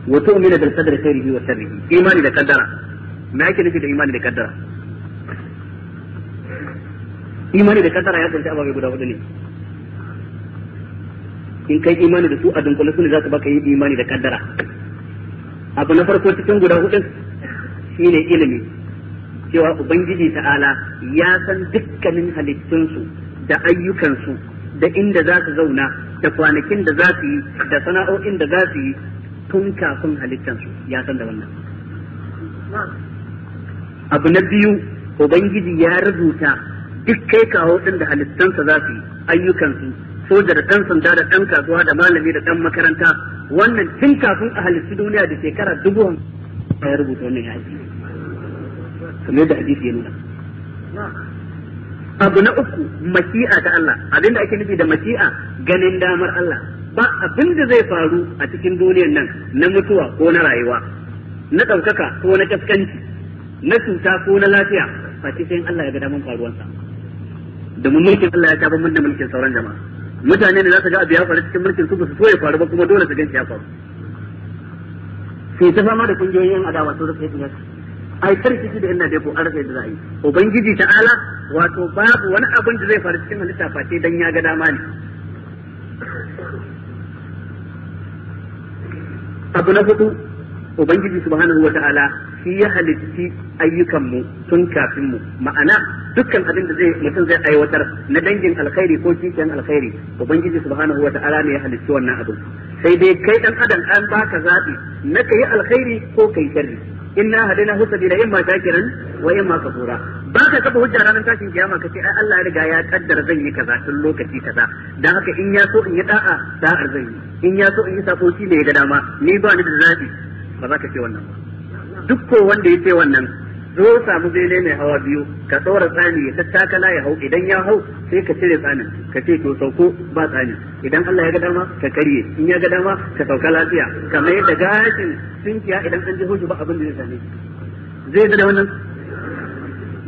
وتؤمن بالقدر خيره وشره إيماني لقدره ما يمكن في الإيمان لقدره imani da kaddara ya kunshi ababai guda hudu ne in kai imani da su a dunkule su ne za su baka yi imani da kaddara. Abu na farko cikin guda hudun shine ilimi, cewa ubangiji ta'ala ya san dukkanin halittunsu da ayyukansu da inda za su zauna da kwanakin da za su yi da sana'o'in da za su yi tun kafin halittansu ya san da wannan. Abu na biyu, ubangiji ya rubuta duk kai kawo din da halittansa za su yi, ayyukansu, soja da ɗan sanda da ɗan kasuwa da malami da ɗan makaranta, wannan tun kafin a halittu duniya da shekara 1000 ya rubuta wannan ya aji kamar da hadisi ya nuna. Abu na uku, mashi'a ta Allah. Abinda ake nufi da mashi'a, ganin damar Allah. Ba abin da zai faru a cikin duniyar nan na mutuwa ko na rayuwa, na ɗaukaka ko na kaskanci, na cuta ko na lafiya, face sai Allah ya ga daman faruwarsa. Domin mulkin Allah ya sha bamban da mulkin sauran jama'a. Mutane ne za su ga abu ya faru cikin mulkin su ba su so ya faru ba, kuma dole su ganci ya faru. Sai ta fama da kungiyoyin adawa su rufe su ai tarkici da inna dai ko arfa da zai. Ubangiji ta'ala wato babu wani abin da zai faru cikin halitta face dan ya ga dama ne. Abu na hudu, ubangiji subhanahu wa ta'ala shi ya halitti ayyukanmu tun kafin mu, ma'ana dukkan abin da mutum zai aiwatar na dangin alkhairi ko kishiyan alkhairi, ubangiji subhanahu wa ta'ala ne ya halitti wannan abin. Sai dai kai dan adam an baka zabi na kai alkhairi ko kai sharri. Inna hadainahu sabila imma shakiran wa imma kafura. Baka kafa hujja ranar tashin kiyama kace ai Allah ya riga ya kaddara zan yi kaza tun lokaci kaza, dan haka in ya so in yi da'ar zan yi, in ya so in yi sako shi ne ya ga dama, ni ba ni da zabi. Ba za ka ce wannan ba. Duk ko wanda ya ce wannan, zo samu bene mai hawa biyu, ka tsora tsani ya tattakala ya hau, idan ya hau sai ka cire tsanin ka ce to sauko ba tsani, idan Allah ya ga dama ka karye, in ya ga dama ka sauka lafiya, kamar yadda gashin tunkiya idan an ji hoji ba abin da zai same zai da wannan.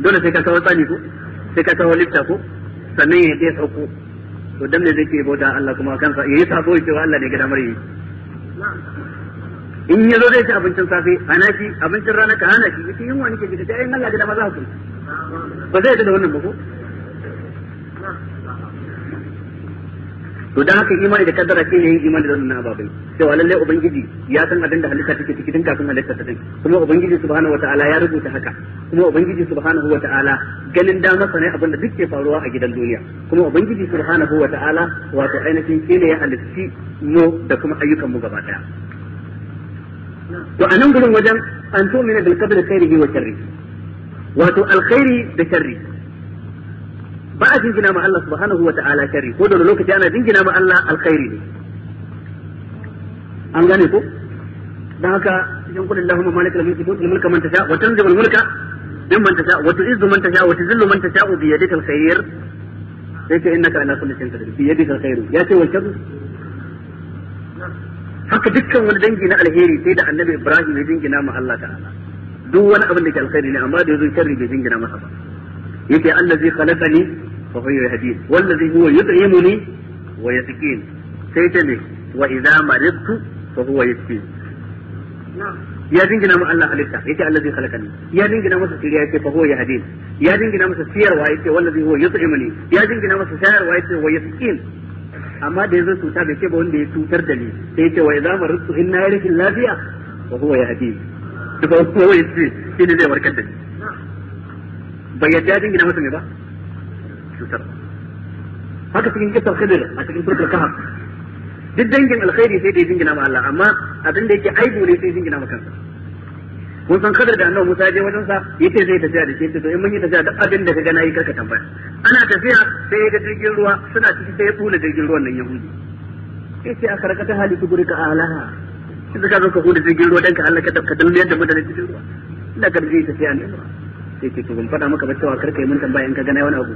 Dole sai ka kawo tsani ko sai ka kawo lifta ko sannan ya je sauko. To dan ne zai ke bauta Allah kuma kansa yayi sabo ya ce wa Allah ne ga damar yi. In yazo zai ci abincin safe hana shi, abincin rana ka hana shi, yake yunwa nake ji, ai Allah ga dama za ku ba zai da wannan ba ko. To dan haka imani da kaddara shine yin imani da wannan ababai, cewa lalle ubangiji ya san abin da halitta take ciki tun kafin halitta ta din, kuma ubangiji subhanahu wataala ya rubuta haka, kuma ubangiji subhanahu wataala ganin da masa ne abin da duk ke faruwa a gidan duniya, kuma ubangiji subhanahu wataala wato ainihin shine ya halitti mu da kuma ayyukan mu gaba daya. To a nan gurin wajen an tu'mina bil qadri khairihi wa sharri, wato alkhairi da sharri ba a jingina ma Allah subhanahu wa ta'ala sharri, ko da lokaci ana jingina ma Allah alkhairi ne. An gane ko? Dan haka cikin kudin Allahumma malikal mulki tu'til mulka man tasha wa tanzilul mulka mimman tasha wa tu'izzu man tasha wa tuzillu man tasha bi yadikal khair. Sai ce innaka ala kulli shay'in qadir, bi yadikal khair. Ya ce wa sharru. Haka dukkan wani dangi na alheri sai da Annabi Ibrahim ya jingina ma Allah ta'ala. Duk wani abin da ke alkhairi ne, amma da yazo sharri bai jingina masa ba. Yake allazi khalaqani fa huwa yahdin wallazi huwa yut'imuni wa yasqin. Sai ta ne wa idza maridtu fa huwa yashfin. Ya dingina ma Allah halitta, yake allazi khalaqani. Ya dingina masa siriya, yake fa huwa yahdin. Ya dingina masa siyarwa, yake wallazi huwa yut'imuni. Ya dingina masa shayarwa, yake wa yasqin. Amma da yazo cuta bai ce ba wanda ya cutar da ni, sai yake wa idza maridtu inna yarikin lafiya fa huwa yahdin. Ba huwa yashfin, shi ne zai warkar da ni. Bai yadda ya dingina masa ne ba cutar. Haka cikin kisar Khidir a cikin surtul Kahf, duk dangin alkhairi sai da ya dingina ma Allah, amma abin da yake aibu ne sai dingina ma kansa. Kun san Khidir da Annabi Musa ya je wajen sa yace zai tafiya da shi, to in mun yi tafiya da abin da kaga nayi karka tambaya. Ana tafiya sai ya ga jirgin ruwa suna ciki, sai ya tsula jirgin ruwan nan Yahudi. Yace a karkata hali tuburika alaha. Sai ka zo ka huda jirgin ruwa dan ka halaka ka dalilin da mutane cikin ruwa. Ina karje tafiya ne. Sai ce to ban faɗa maka ba cewa karka yi mun tambaya in ka gana wani abu.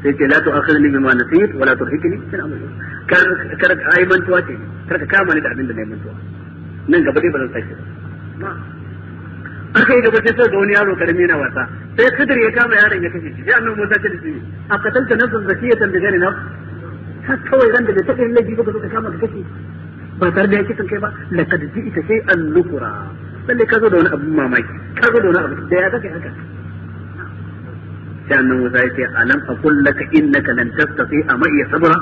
Sai ce la tu'akhidni bima nasit wa la turhikni min amri. Kar ai mantuwa ce, kar ka kama ni da abin da nayi mantuwa. Nan gaba dai ba zan sake ba. Aka yi gaba sai ga wani yaro karami yana wasa. Sai Khidir ya kama yaron ya kashe shi. Sai Annabi Musa ce da shi, a qatalta nafsan zakiyatan bi ghairi nafs. Ka kawai ran da bai taɓa yin laifi ba ka zo ka kama ka kashe. Ba tare da ya kisan kai ba, laqad ji'ta shay'an nukura. Lalle ka zo da wani abu mamaki, ka zo da wani abu da ya zaka haka. sai annabi Musa ya ce alam aqul laka innaka lan tastati ama iya sabra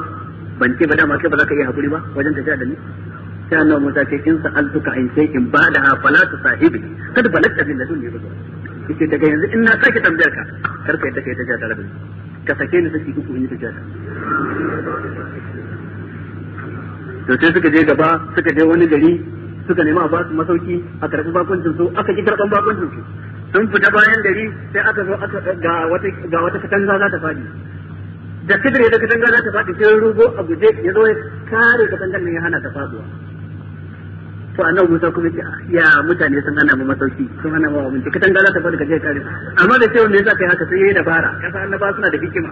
ban ce ba dama kai ba za ka iya hakuri ba wajen tafiya da ni sai annabi Musa ce in sa'altuka in sai in ba'daha fala tusahibi kad balagta bil ladun yuzur yace daga yanzu in na sake tambayar ka kar ka yadda kai tafiya tare da ni ka sake ni saki uku in yi tafiya to sai suka je gaba suka je wani gari suka nemi a ba su masauki a karɓi bakuncin su aka ki karɓan bakuncin su sun fita bayan gari sai aka zo ga wata katanga za ta faɗi da kidire da katanga za ta faɗi sai rugo a guje ya zo ya kare katangan nan ya hana ta faɗuwa to annabi Musa kuma ya mutane sun hana mu masauki sun hana mu abinci katanga za ta faɗi kaje kare amma da sai wanda yasa kai haka sai yayi dabara kasa annaba suna da hikima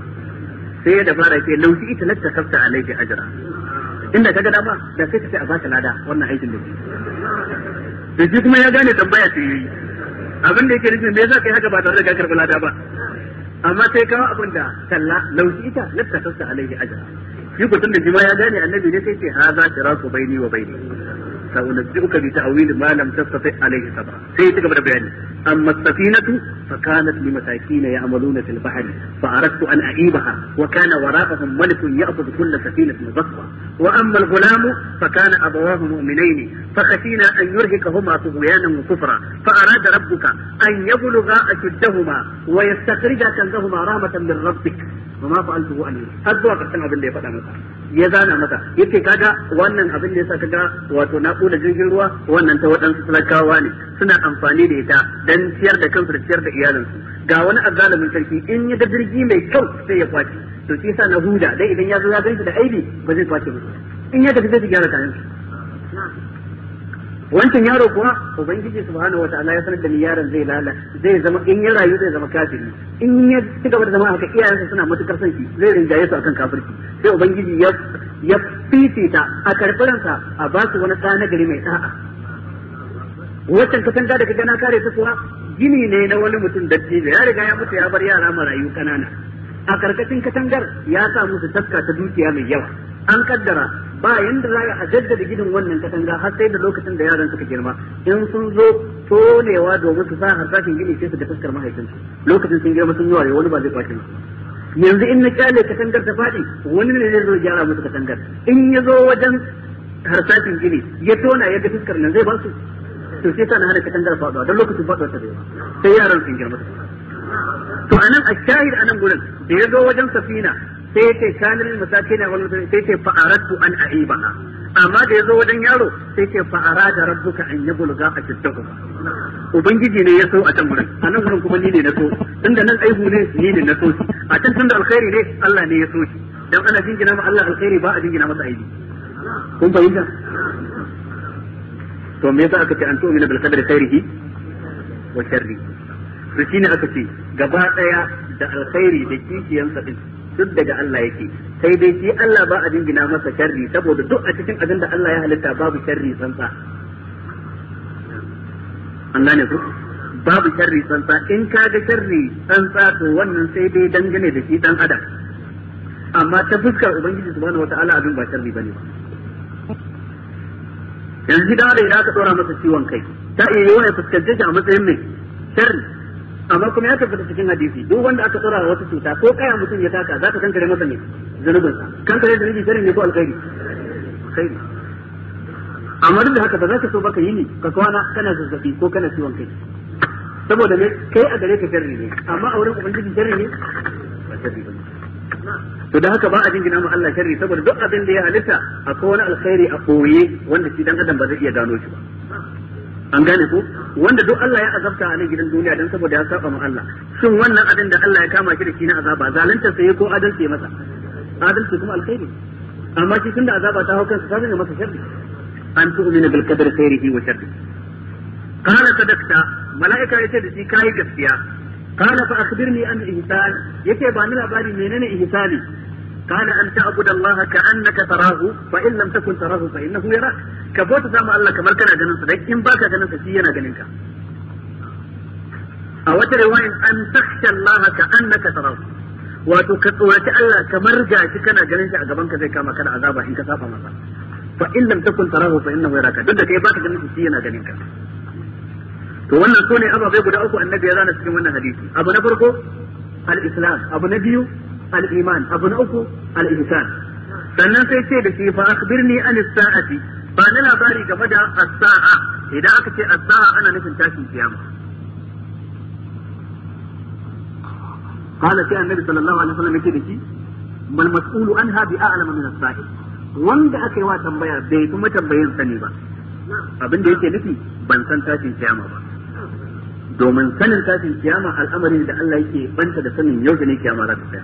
sai ya dabara ke laushi ita latta kafta alaihi ajra inda kaga dama da sai ka ce a baka lada wannan aikin da ke da shi kuma ya gane tambaya ce yi abin da yake nufin me yasa kai haka ba tare da ka karɓi lada ba amma sai kawo abin da kalla laushi ita latta kafta alaihi ajra shi ko tun da shi ma ya gane annabi ne sai ce haza shiraku baini wa baini سأنبئك بتأويل ما لم تستطع عليه صبرا سيتك بدا بياني أما السفينة فكانت لمساكين يعملون في البحر فأردت أن أعيبها وكان وراءهم ملك يأخذ كل سفينة غصبا وأما الغلام فكان أبواه مؤمنين فخشينا أن يرهقهما طغيانا وكفرا فأراد ربك أن يبلغا أشدهما ويستخرجا كنزهما رحمة من ربك وما فعلته عنه أدوى قسم أبن لي فتح ya zana mata yace kaga wannan abin da yasa kaga wato naƙuda jirgin ruwa wannan ta waɗansu talakawa ne suna amfani da ita dan ciyar da kansu da ciyar da iyalinsu ga wani azzalumin sarki in ya da jirgi mai kyau sai ya kwace to shi yasa na huda dai idan ya zo ya ganshi da aibi ba zai kwace ba in ya tafi zai gyara kayan wancan yaro kuwa ubangiji subhanahu wataala ya sanar da ni yaron zai zama in ya rayu zai zama kafiri in ya ci gaba da zama haka iyayensa suna matukar son shi zai rinjaye su akan kafirci sai ubangiji ya fifita a karɓaransa a ba su wani ɗa na gari mai ɗa'a wancan katanga da kaga na kare ta kuwa gini ne na wani mutum dattijo ya riga ya mutu ya bar yara marayu kanana a karkashin katangar ya sa musu taska ta dukiya mai yawa an kaddara ba yanda za a jaddada gidan wannan katanga har sai da lokacin da yaran suka girma in sun zo tonewa domin su sa harsashin gini sai su ga taskar mahaifinsu lokacin sun girma sun yi ware wani ba zai kwace musu yanzu in na kyale katangar ta faɗi wani ne zai zo gyara musu katangar in ya zo wajen harsashin gini ya tona ya ga taskar nan zai ba su to sai na hana katangar faɗuwa don lokacin faɗuwa ta zai sai yaran sun girma to anan a shahid anan gurin da ya zo wajen safina sai ya ce kanin masakina wal mutum sai ce fa'aratu an aibaha amma da yazo wajen yaro sai ce fa'arada rabbuka an yabluga ashiddahu ubangiji ne ya so a can gurin anan gurin kuma ni ne na so tunda nan aihu ne ni ne na so a can tunda alkhairi ne Allah ne ya so shi dan ana jingina ma Allah alkhairi ba a jingina masa aibi kun fahimta to me yasa aka ce an tu'mina bil qadri khairihi wa sharri to shine aka ce gaba daya da alkhairi da kishiyansa din duk daga Allah yake sai dai shi Allah ba a jingina masa sharri saboda duk a cikin abin da Allah ya halitta babu sharri tsantsa an gane ku babu sharri tsantsa in ka ga sharri tsantsa to wannan sai dai dangane da shi dan adam amma ta fuskar ubangiji subhanahu wataala abin ba sharri bane ba yanzu da idan aka dora masa ciwon kai ta iya yi wani fuskance shi a matsayin mai sharri amma kuma ya tabbata cikin hadisi duk wanda aka tsara wata cuta ko kaya mutum ya taka za ka kankare masa ne zanubin sa kankare zanubi sharri ne ko alkhairi alkhairi amma duk da haka ba za ka so baka yi ni ka kwana kana zazzabi ko kana ciwon kai saboda me kai a gare ka sharri ne amma a wurin ubangiji sharri ne ba sharri ba to da haka ba a jingina ma Allah sharri saboda duk abin da ya halitta akwai wani alkhairi a boye wanda shi dan adam ba zai iya gano shi ba an gane ko wanda duk Allah ya azabta a nan gidan duniya dan saboda ya saba ma Allah shin wannan abin da Allah ya kama shi da shi na azaba zalunta sai ko adalci masa adalci kuma alkhairi amma shi tunda azaba ta hauka sa zai masa sharri an tu'minu bil qadri khairihi wa sharri qala sadaqta malaika yace da shi kai gaskiya qala fa akhbirni an ihsan yace ba ni labari menene ihsani qala an ta'budu Allah ka'annaka tarahu fa in lam takun tarahu fa innahu yarak ka bauta sama Allah kamar kana ganin sa dan in baka ganin sa shi yana ganin ka a wata riwaya an takhsha Allah ka'annaka tarahu wato ka tsoraci Allah kamar gashi kana ganin shi a gaban ka zai kama ka da azaba in ka saba masa fa in lam takun tarahu fa innahu yaraka duk da kai baka ganin shi yana ganin ka to wannan sune ababai guda uku annabi ya zana cikin wannan hadisi abu na farko al-islam, abu na biyu al-iman, abu na uku al-ihsan. Sannan sai ce da shi fa akhbirni an as-sa'ati, ba na labari game da as-sa'a. Idan aka ce as-sa'a ana nufin tashin kiyama. Qala sai annabi sallallahu alaihi wasallam yake da shi mal mas'ulu anha bi a'lama min as-sa'il. Wanda aka yi wa tambaya bai kuma tambayin sani ba. Abin da yake nufi ban san tashin kiyama ba. Domin sanin tashin kiyama al'amari da Allah yake banta da sanin yau da ne kiyama za ta tsaya.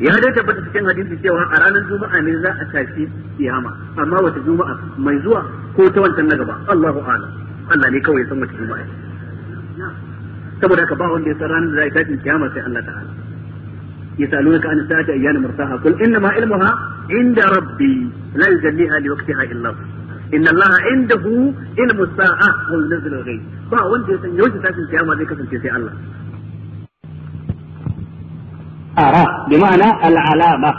Ya dai tabbata cikin hadisi cewa a ranar juma'a ne za a tashi kiyama, amma wata juma'a mai zuwa ko ta wancan na gaba Allahu a'lam. Allah ne kawai ya san wata juma'a. Saboda haka ba wanda ya san ranar da za a tashi kiyama sai Allah ta'ala. يسألونك عن الساعة أيان مرساها قل إنما علمها عند ربي لا يجليها لوقتها إلا هو إن الله عنده علم الساعة وينزل الغيث فأنت يوجد تاسم القيامة ذيك في الله أرى بمعنى العلامة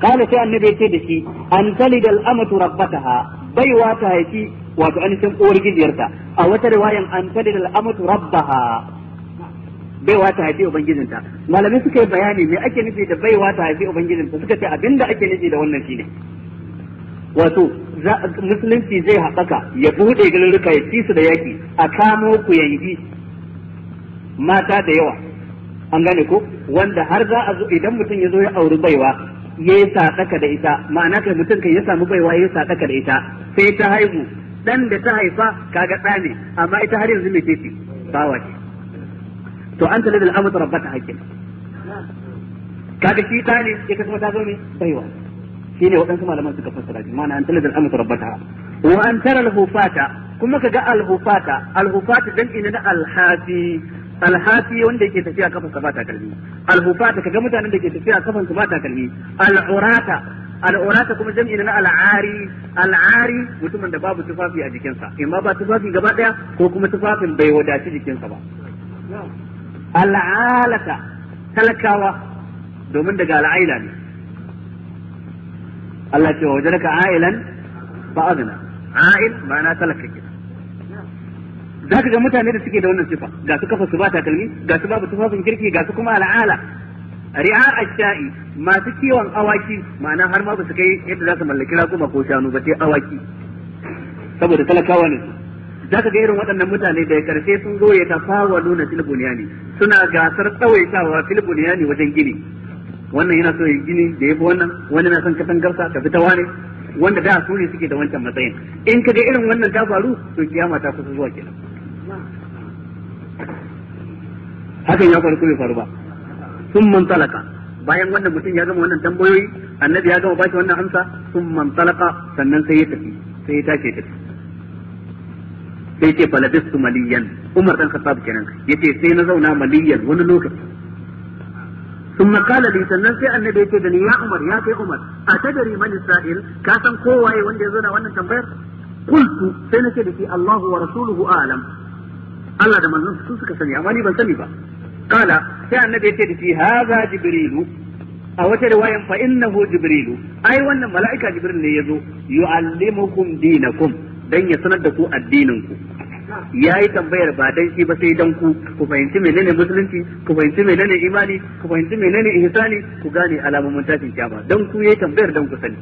قال في النبي سيدتي أن تلد الأمة ربتها بيواتها يتي وتعنسم أورجي ديرتا أو رواية أن تلد الأمة ربها baiwa ta haifi ubangijinta. Malamai suka yi bayani me ake nufi da baiwa ta haifi ubangijinta, suka ce abinda ake nufi da wannan shine wato musulunci zai haɓaka ya buɗe garuruka ya ci su da yaki a kamo ku yangi mata da yawa, an gane ko, wanda har za a zo idan mutum ya zo ya auri baiwa ya yi sadaka da ita, ma'ana kai mutum kai ya samu baiwa ya yi sadaka da ita sai ta haihu, dan da ta haifa kaga ɗa ne, amma ita har yanzu me ce bawa ce. To an talid al-amatu rabbata hakim kaga shi ta ne ita kuma ta zo ne baiwa, shine waɗansu malaman suka fassara shi, ma'ana an talid al-amatu rabbata. Wa an tara al-hufata, kuma kaga al-hufata dan ina na al-hafi wanda yake tafiya kafan sa ba takalmi, al-hufata kaga mutanen da ke tafiya kafan su ba takalmi, al-urata kuma jam'i na al-ari mutumin da babu tufafi a jikinsa, imma ba tufafi gaba daya ko kuma tufafin bai wadaci jikinsa ba. Al'alata talakawa, domin daga al'aila ne. Allah ce wa wajenaka ailan ba azna, ail ma'ana talaka ke. Za ka ga mutane da suke da wannan sifa, ga su kafa su ba takalmi, ga su babu tufafin kirki, ga su kuma al'ala. Ri'a ash-sha'i, masu kiwon awaki, ma'ana har ma ba su kai yadda za su mallaki raƙuma ko shanu ba sai awaki. Saboda talakawa ne. Za ka ga irin waɗannan mutane da karshe sun zo ya tafawalu na filbuniyani, suna gasar tsawaitawa filbuniyani wajen gini. Wannan yana so ya gini da ya fi wannan, wani na son katangarsa ta fita wane, wanda da su ne suke da wancan matsayin. In ka ga irin wannan ta faru, to kiyama ta kusa zuwa kenan. Hakan ya faru ko bai faru ba. Sun man talaka, bayan wannan mutum ya gama wannan tambayoyi, annabi ya gama bashi wannan amsa, sun man talaka, sannan sai ya tafi, sai ya tashi ya tafi. Sai ce falabistu maliyan, Umar dan Khattab kenan yace sai na zauna maliyan wani lokaci. Sun makala li, sannan sai annabi yace da ni ya Umar, ya kai Umar, a tadari man Isra'il, ka san kowaye wanda ya zo na wannan tambayar? Qultu, sai nace da shi Allahu wa rasuluhu a'lam. Allah da manzon su suka sani, amma ni ban sani ba. Kala sai annabi yace da shi hadha Jibrilu, a wata riwayan fa innahu Jibrilu, ai wannan mala'ika Jibril ne yazo yu'allimukum dinakum, dan ya sanar da ku addinin ku. Yayi tambayar ba dan shi ba sai dan ku fahimci menene musulunci, ku fahimci menene imani, ku fahimci menene ihsani, ku gane alamomin tashin kiyama. Dan ku yayi tambayar dan ku sani.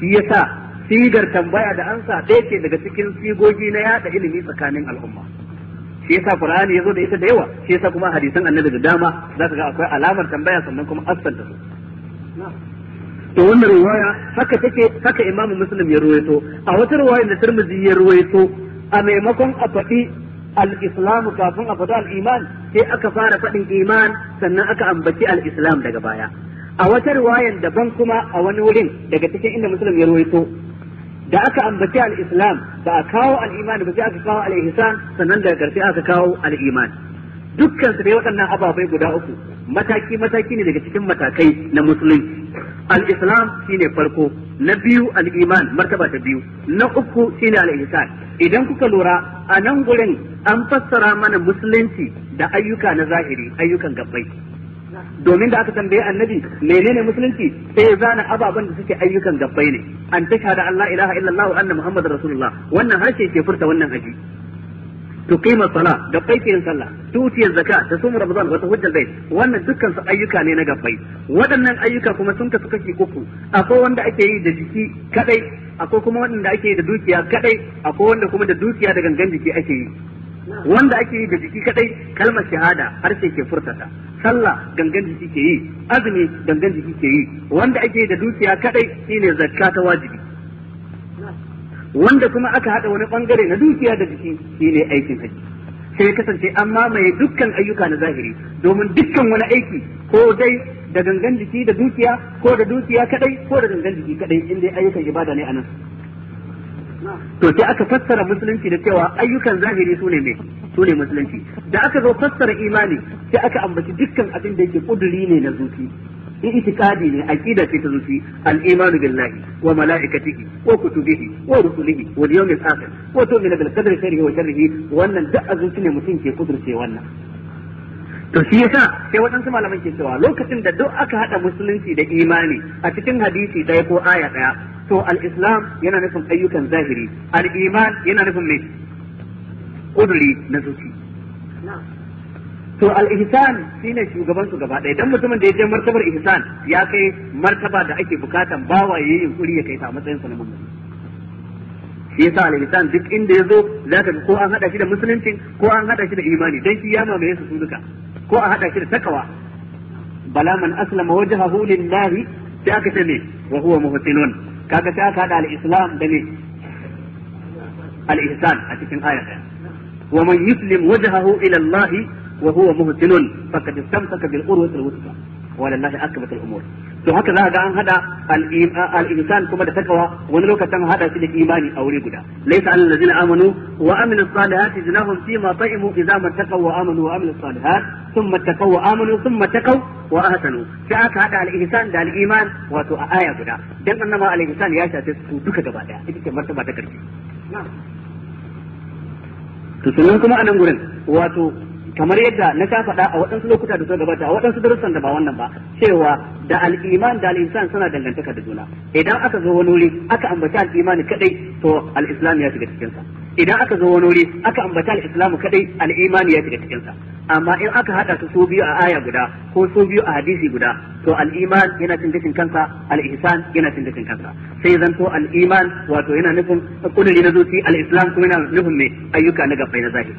Shi yasa sigar tambaya da ansa ɗaya ce daga cikin sigogi na yada ilimi tsakanin al'umma. Shi yasa Qur'ani yazo da ita da yawa, shi yasa kuma hadisan Annabi da dama zaka ga akwai alamar tambaya sannan kuma asanta su. To wannan riwaya haka take, haka Imam Muslim ya ruwaito, a wata riwaya da Tirmidhi ya ruwaito, a maimakon a faɗi al-Islam kafin a faɗi al-Iman sai aka fara faɗin iman sannan aka ambaci al-Islam daga baya. A wata riwayan daban kuma a wani wurin daga cikin inda Muslim ya ruwaito, da aka ambaci al-Islam ba a kawo al-Iman ba sai aka kawo al-Ihsan sannan daga ƙarshe aka kawo al-Iman. Dukkan su dai waɗannan ababai guda uku mataki ne daga cikin matakai na musulunci. Al-Islam shine farko, na biyu al-Iman martaba ta biyu, na uku shine al-Ihsan. Idan kuka lura a nan gurin an fassara mana musulunci da ayyuka na zahiri, ayyukan gabbai. Domin da aka tambaye annabi menene musulunci sai ya zana ababen da suke ayyukan gabbai ne. An tashhada an la ilaha illallah wa anna muhammadar rasulullah, wannan harshe ke furta wannan aji. tuqima salat gabbai ke yin sallah tu'ti zakat tasum ramadan wa tahujjal bayt wannan dukkan su ayyuka ne na gabbai waɗannan ayyuka kuma sun kasu kashi uku akwai wanda ake yi da jiki kadai akwai kuma wanda ake yi da dukiya kadai akwai wanda kuma da dukiya da gangan jiki ake yi wanda ake yi da jiki kadai kalmar shahada harshe ke furtata sallah gangan jiki ke yi azumi gangan jiki ke yi wanda ake yi da dukiya kadai shine zakka ta wajibi wanda kuma aka hada wani bangare na dukiya da jiki shine aikin haji sai kasance an mamaye dukkan ayyuka na zahiri domin dukkan wani aiki ko dai da gangan jiki da dukiya ko da dukiya kadai ko da gangan jiki kadai inda ayyukan ibada ne anan to sai aka fassara musulunci da cewa ayyukan zahiri sune me sune musulunci da aka zo fassara imani sai aka ambaci dukkan abin da yake kuduri ne na zuci itikadi ne aqida ce ta zuci al-imanu billahi wa malaikatihi wa kutubihi wa rusulihi wal yawmil akhir wa tu'minu bil qadri khairihi wa sharrihi wannan da azuci ne mutum ke kudurce wannan to shi yasa sai waɗansu malaman ke cewa lokacin da duk aka hada musulunci da imani a cikin hadisi ɗaya ko aya ɗaya to al-islam yana nufin ayyukan zahiri al-iman yana nufin me kuduri na zuci to al-ihsan shine shugaban su gaba ɗaya dan mutumin da ya je martabar ihsan ya kai martaba da ake bukatan bawa yayin yunkuri ya kai ta matsayin sa na mutum shi yasa al-ihsan duk inda yazo zaka ga ko an hada shi da musulunci ko an hada shi da imani dan shi ya mamaye su duka ko a hada shi da takawa bala man aslama wajhahu lillahi sai aka ce ne wa huwa muhsinun kaga sai aka hada al-islam da ne al-ihsan a cikin aya ɗaya wa man yuslim wajhahu ila Allah وهو محسن فقد استمسك بالعروة الوثقى ولله عاقبة الأمور to haka za ga an hada al-insan kuma da takawa wani lokacin hada shi da imani a wuri guda laysa alal ladina amanu wa amilus salihati junahum fi ma ta'imu idza mattaqaw wa amanu wa amilus salihat thumma taqaw wa amanu thumma taqaw wa ahsanu sai aka hada al-insan da al-iman wato a aya guda dan annama al-insan ya shafe su duka gaba daya ita ce martaba ta karshe to sannan kuma anan gurin wato kamar yadda na ta faɗa a waɗansu lokuta da suka gabata a waɗansu darussan da ba wannan ba cewa da al-iman da al-insan suna dangantaka da juna idan aka zo wani wuri aka ambata al-iman kadai to al-islam ya shiga cikin sa idan aka zo wani wuri aka ambata al-islam kadai al-iman ya shiga cikin sa amma in aka hada su biyu a aya guda ko su biyu a hadisi guda to al-iman yana cin gashin kansa al-ihsan yana cin gashin kansa sai zanto al-iman wato yana nufin kudiri na zuci al-islam kuma yana nufin me ayyuka na gabbai na zahiri